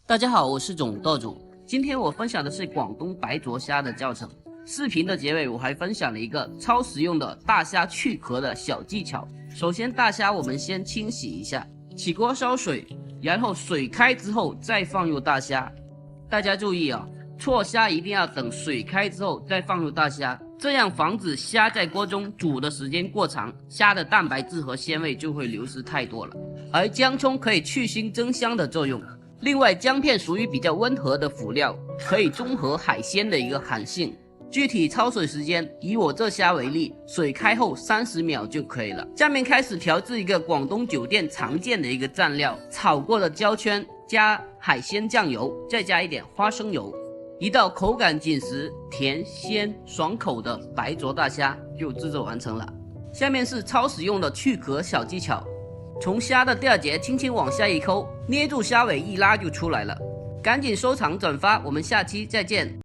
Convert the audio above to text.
大家好，我是总舵主。今天我分享的是广东白灼虾的教程。视频的结尾我还分享了一个超实用的大虾去壳的小技巧。首先，大虾我们先清洗一下，起锅烧水，然后水开之后再放入大虾。大家注意啊，错虾一定要等水开之后再放入大虾，这样防止虾在锅中煮的时间过长，虾的蛋白质和鲜味就会流失太多了。而姜葱可以去腥增香的作用。另外，姜片属于比较温和的辅料，可以中和海鲜的一个寒性。具体焯水时间，以我这虾为例，水开后30秒就可以了。下面开始调制一个广东酒店常见的一个蘸料，炒过的焦圈加海鲜酱油，再加一点花生油，一道口感紧实、甜鲜爽口的白灼大虾就制作完成了。下面是超实用的去壳小技巧。从虾的第二节轻轻往下一抠，捏住虾尾一拉就出来了。赶紧收藏转发，我们下期再见。